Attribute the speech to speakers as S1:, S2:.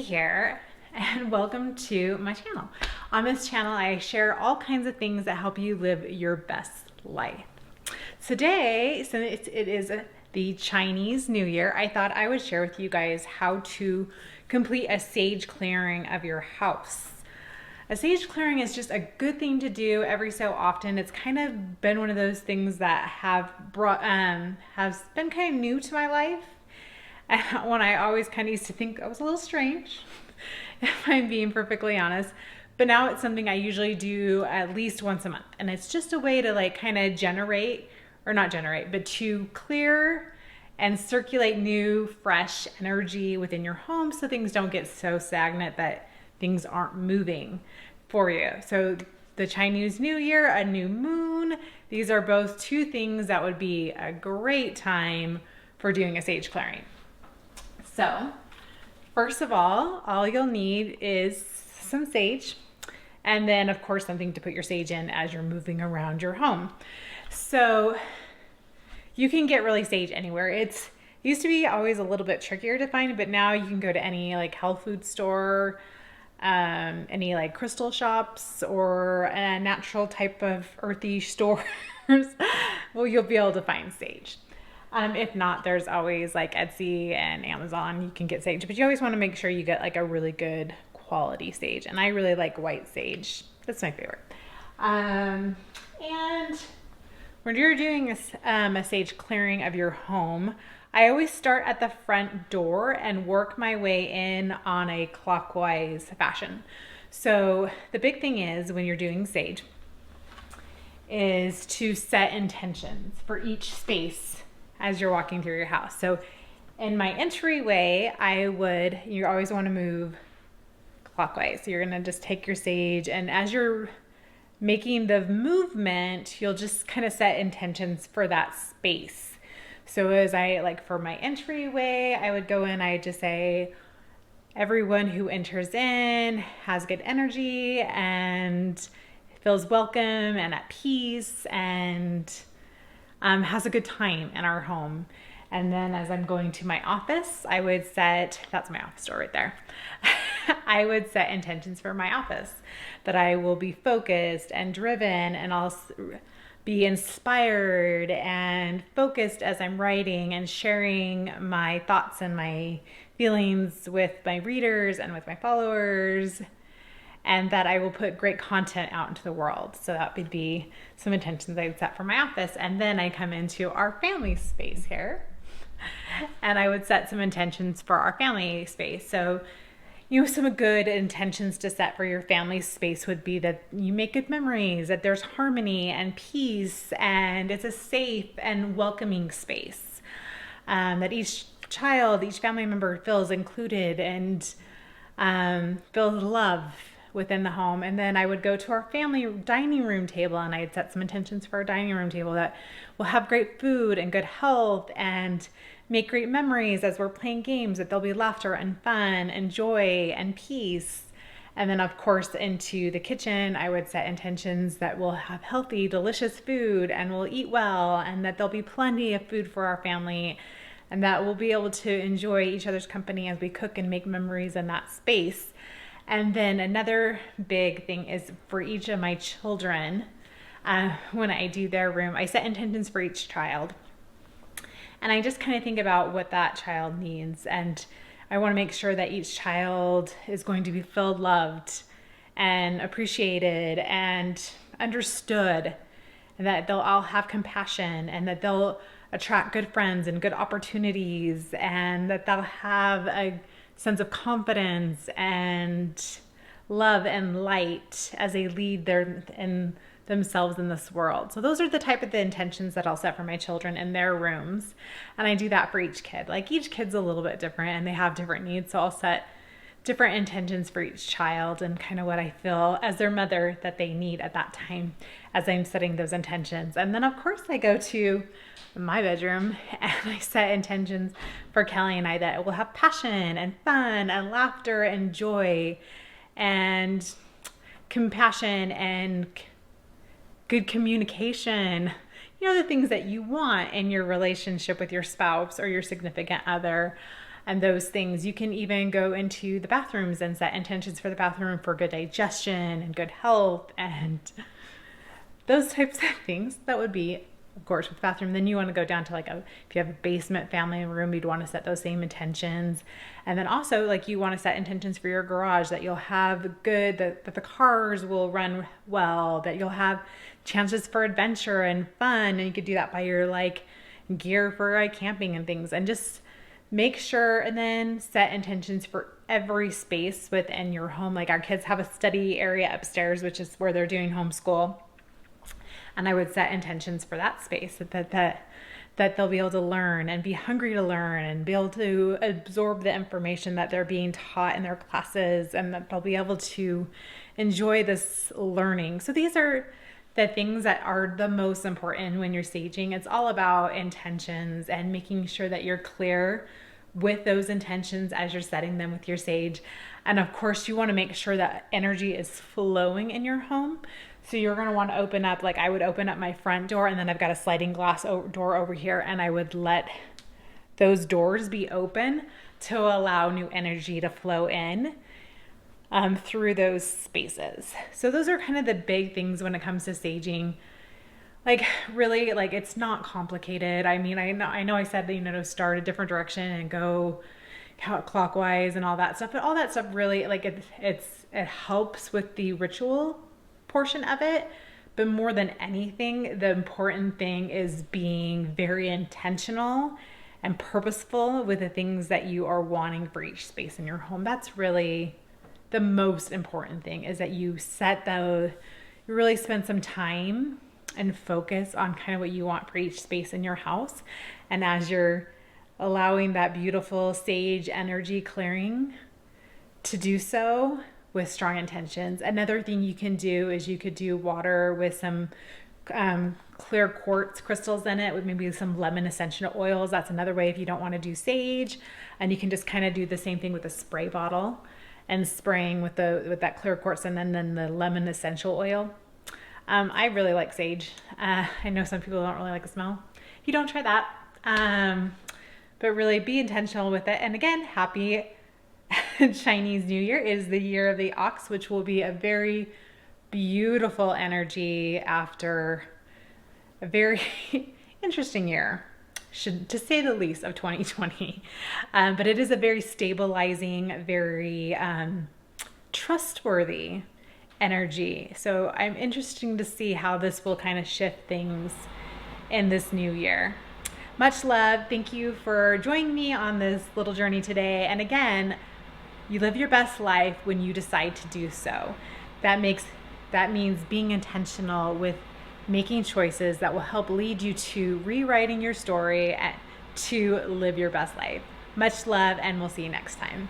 S1: here, and welcome to my channel. On this channel, I share all kinds of things that help you live your best life. Today, since it is the Chinese New Year, I thought I would share with you guys how to complete a sage clearing of your house. A sage clearing is just a good thing to do every so often. It's kind of been one of those things that has been kind of new to my life. When I always kind of used to think I was a little strange, if I'm being perfectly honest. But now it's something I usually do at least once a month. And it's just a way to kind of to clear and circulate new, fresh energy within your home so things don't get so stagnant that things aren't moving for you. So the Chinese New Year, a new moon, these are both two things that would be a great time for doing a sage clearing. So, first of all you'll need is some sage, and then of course something to put your sage in as you're moving around your home. So, you can get really sage anywhere. It used to be always a little bit trickier to find, but now you can go to any health food store, any crystal shops, or a natural type of earthy stores. Well, you'll be able to find sage. If not, there's always Etsy and Amazon. You can get sage, but you always want to make sure you get a really good quality sage. And I really like white sage. That's my favorite. And when you're doing a sage clearing of your home, I always start at the front door and work my way in on a clockwise fashion. So the big thing is when you're doing sage is to set intentions for each space as you're walking through your house. So in my entryway, you always want to move clockwise. So you're going to just take your sage, and as you're making the movement, you'll just kind of set intentions for that space. So as for my entryway, I would go in, I just say, everyone who enters in has good energy and feels welcome and at peace and has a good time in our home. And then as I'm going to my office, that's my office door right there. I would set intentions for my office, that I will be focused and driven, and I'll be inspired and focused as I'm writing and sharing my thoughts and my feelings with my readers and with my followers, and that I will put great content out into the world. So that would be some intentions I'd set for my office. And then I come into our family space here, and I would set some intentions for our family space. So, some good intentions to set for your family space would be that you make good memories, that there's harmony and peace, and it's a safe and welcoming space. That each family member feels included and feels love within the home. And then I would go to our family dining room table, and I'd set some intentions for our dining room table that will have great food and good health and make great memories as we're playing games, that there'll be laughter and fun and joy and peace. And then of course into the kitchen, I would set intentions that we'll have healthy, delicious food and we'll eat well, and that there'll be plenty of food for our family, and that we'll be able to enjoy each other's company as we cook and make memories in that space. And then another big thing is for each of my children, when I do their room, I set intentions for each child. And I just kind of think about what that child needs. And I want to make sure that each child is going to be felt, loved, and appreciated and understood, and that they'll all have compassion, and that they'll attract good friends and good opportunities, and that they'll have a sense of confidence and love and light as they lead themselves in this world. So those are the type of the intentions that I'll set for my children in their rooms. And I do that for each kid. Each kid's a little bit different and they have different needs. So I'll set different intentions for each child and kind of what I feel as their mother that they need at that time as I'm setting those intentions. And then of course I go to my bedroom and I set intentions for Kelly and I that it will have passion and fun and laughter and joy and compassion and good communication, the things that you want in your relationship with your spouse or your significant other. and those things. You can even go into the bathrooms and set intentions for the bathroom for good digestion and good health and those types of things. That would be, of course, with the bathroom. Then you want to go down to like if you have a basement family room, you'd want to set those same intentions. And then also like you want to set intentions for your garage, that you'll have good, that the cars will run well, that you'll have chances for adventure and fun. And you could do that by your like gear for like camping and things, and just make sure and then set intentions for every space within your home. Like our kids have a study area upstairs, which is where they're doing homeschool. And I would set intentions for that space, that they'll be able to learn and be hungry to learn and be able to absorb the information that they're being taught in their classes, and that they'll be able to enjoy this learning. So these are the things that are the most important when you're saging. It's all about intentions and making sure that you're clear with those intentions as you're setting them with your sage. And of course, you want to make sure that energy is flowing in your home. So you're going to want to open up, like I would open up my front door, and then I've got a sliding glass door over here, and I would let those doors be open to allow new energy to flow in through those spaces. So those are kind of the big things when it comes to saging. Like really, like it's not complicated. I mean, I know I said that, to start a different direction and go clockwise and all that stuff, but all that stuff really, like it helps with the ritual portion of it. But more than anything, the important thing is being very intentional and purposeful with the things that you are wanting for each space in your home. That's really the most important thing, is that you you really spend some time and focus on kind of what you want for each space in your house. And as you're allowing that beautiful sage energy clearing to do so with strong intentions. Another thing you can do is you could do water with some clear quartz crystals in it, with maybe some lemon essential oils. That's another way if you don't want to do sage. And you can just kind of do the same thing with a spray bottle and spraying with that clear quartz and then the lemon essential oil. I really like sage. I know some people don't really like the smell. If you don't, try that. But really be intentional with it. And again, happy Chinese New Year. Is the year of the ox, which will be a very beautiful energy after a very interesting year, to say the least, of 2020. But it is a very stabilizing, very trustworthy energy. So I'm interested to see how this will kind of shift things in this new year. Much love. Thank you for joining me on this little journey today. And again, you live your best life when you decide to do so. That means being intentional with making choices that will help lead you to rewriting your story to live your best life. Much love, and we'll see you next time.